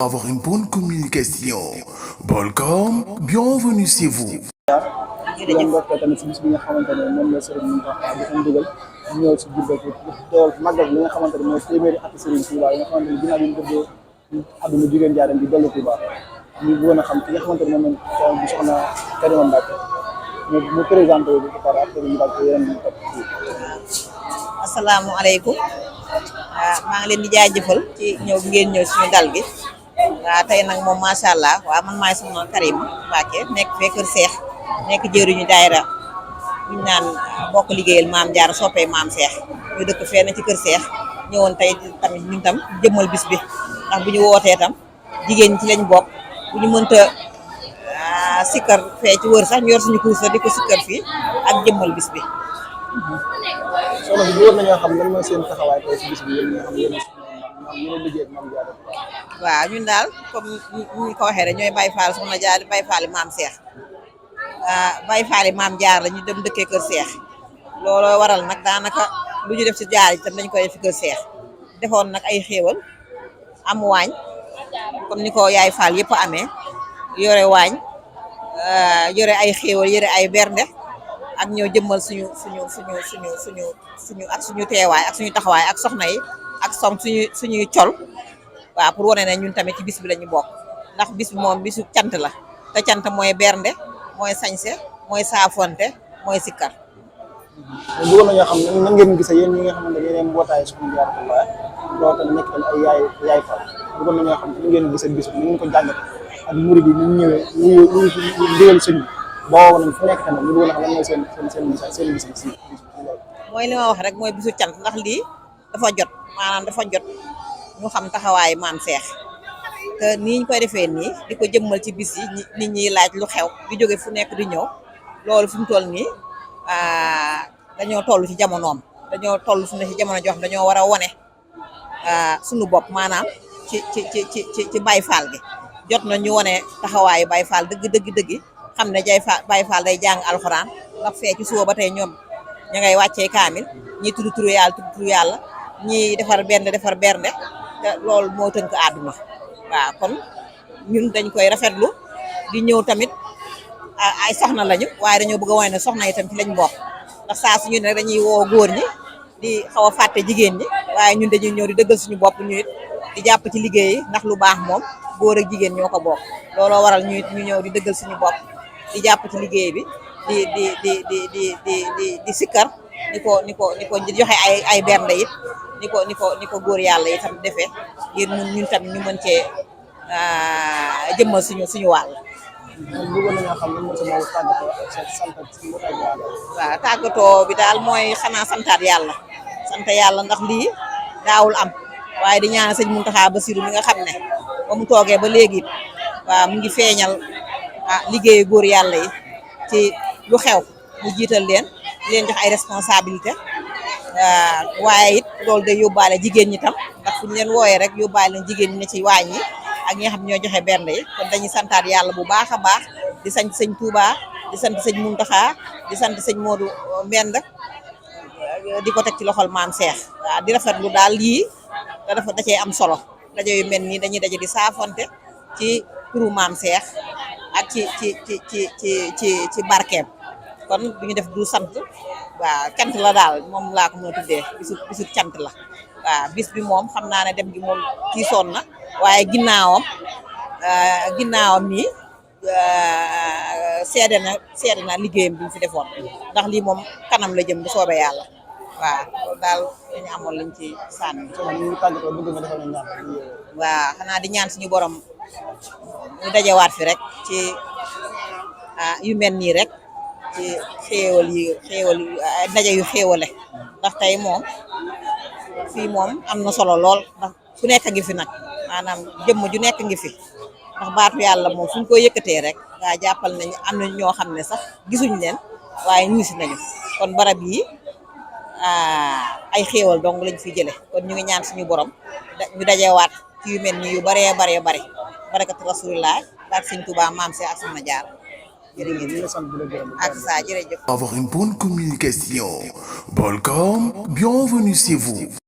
Avoir une bonne communication. Bolcom, bienvenue chez vous. di leen ndokkee tamit si bis bi nga xamante ne moom la Serigne Mountakha di ko digal ñu ñëw si Diourbel teewal màggal li nga xamante ne mooy téeméeri ati Serigne Touba yi nga xamante ne ginnaaw bi ñu dëddoo àdduna jigéen jaaram di dellu Touba ñu bëggoon a xam ki nga xamante ne moom bi soxna Karima Mbacké mu présenté wu ba pare après ñu daal ko yeneen ñu topp fii. Asalaamaaleykum maa ngi leen di jaajëfal ci ñëw bi ngeen ñëw suñu dal gi waaw tey nag moom macha allah waaw man maay soxna Karima Mbacké nekk fee Kër Seex nekk jëriñu daayira ñu naan bokk liggéeyal maam Jaara soppee maam Seex ñu dëkk fee na ci Kër Seex ñëwoon tey tamit ñun tam jëmmal bis bi ndax bu ñu wootee tam jigéen ñi ci lañ bokk bu ñu mënta sikkar fee ci wër sax ñu yor suñu kuus di ko sikkar fii ak jëmmal bis bi. soxna bi bëggoon nañoo xam lan mooy seen taxawaay tey si bis bi yéen ñi nga xam yéen a liggéey ak maam Jaara. waaw ñun daal comme ni ko waxee rek ñooy Baye Fall soxna Jaara Baye Fall maam Seex Baye Fall maam Jaar la ñu dem dëkkee Kër Seex looloo waral nag daanaka lu ñu def ci jaar yi tam dañ koy def ci Kër Seex defoon nag ay xéewal am waañ comme ni ko yaay Fall yëpp amee yore waañ yore ay xéewal yore ay bernde ak ñoo jëmmal suñu ak suñu teewaay ak suñu taxawaay ak soxna yi ak suñuy col waaw pour wane ne ñun tamit ci bis bi la ñu bokk ndax bis bi moom bisu cant la te cant mooy bernde mooy sañse mooy saafonte mooy sikkar. bëggoon nañoo xam nan ngeen gisee yéen ñi nga xamante ne yéen mbootaay Soxna Jaara loolu nekk tamit ay yaay Fall bëggoon nañoo xam nan ngeen gisee bis bi ni ngeen ko jàngate ak murid yi ni ñu ñëwee ñu digal sëñ bi boo nañ fu nekk tamit ñu bëggoon a xam lan mooy seen gis si mooy li ma wax rek mooy bisu cant ndax lii dafa jot maanaam dafa jot ñu xam taxawaayu maam Seex te nii ñu koy defee nii di ko jëmmal ci bis yi nit ñi laaj lu xew di jóge fu nekk di ñëw loolu fi mu toll nii dañoo toll ci jamonoom dañoo toll fu ne ci jamono joo xam dañoo war a wone suñu bopp maanaam ci Baye Fall gi jot na ñu wone taxawaayu Baye Fall dëgg xam ne Baye Fall day jàng alxuraan ndax fee ci suba ba tey ñoom ña ngay wàccee kaamil ñii tudd turu yàlla ñii defar bernde te loolu moo tënk àdduna waaw kon ñun dañ koy rafetlu di ñëw tamit ay soxna lañu waaye dañoo bëgg a wane ne soxna yi tam ci lañ bokk ndax saa suñu ne rek dañuy woo góor ñi di xaw a fàtte jigéen ñi waaye ñun dañuy ñëw di dëggal suñu bopp ñu it di jàpp ci liggéey yi ndax lu baax moom góor ak jigéen ñoo ko bokk looloo waral ñu ñëw di dëggal suñu bopp di jàpp ci liggéey bi di sikkar ni ko joxe ay bernde it ni ko góor yàlla yi tam defee ngir ñun tamit ñu mën cee jëmmal suñu wàll. bëggoon nañoo xam lan mooy sama tàggatoo ak sant si mbootaay Jaara. waaw tàggatoo bi daal mooy xanaa santaat yàlla sant yàlla ndax lii daawul am waaye di ñaan sëñ Mountakha Bassirou mi nga xam ne ba mu toogee ba léegi waaw mu ngi feeñal liggéeyu góor yàlla yi ci lu xew mu jiital leen jox ay responsabilité waaye it loolu day yóbbaale jigéen ñi tam ndax fu ñu leen wooyee rek yóbbaale leen jigéen ñi ne ci waañ yi ak ñi nga xam ñoo joxe bernde yi kon dañuy santaat yàlla bu baax a baax di sant sëñ Touba di sant sëñ Mountakha di sant sëñ Modou Mbend di ko teg ci loxol maam Seex waaw di rafetlu daal lii te dafa da cee am solo daje yu mel nii dañuy daje di saafonte ci turu maam Seex ak ci barkeem kon bu ñu def du sant waaw cant la daal moom laa ko mën a tuddee bisu cant la waaw bis bi moom xam naa ne dem gi moom kii sonn na waaye ginnaawam nii seede na liggéeyam bi mu fi defoon ndax lii moom kanam la jëm bu soobee yàlla waaw loolu daal dañu amoon lañ ci sànni. waaw xanaa di ñaan suñu borom ñu dajewaat fi rek ci yu mel nii rek ci xéewal ndaje yu xéewale ndax tey moom fii moom am na solo lool ndax fu nekk ngi fi nag maanaam jëmm ju nekk ngi fi ndax baatu yàlla moom fu ñu koy yëkkatee rek waa jàppal nañu am na ñoo xam ne sax gisuñ leen waaye ñiisi nañu kon barab yi ay xéewal dong lañ fi jële kon ñu ngi ñaan suñu borom ñu dajewaat ci yu mel ni yu baree bari barakatu rasulillah ak sëñ Touba maam Seex ak Soxna Jaara jërëjëf ak saa jërëjëf. Avoir une bonne communication. Bolcom, bienvenue chez vous.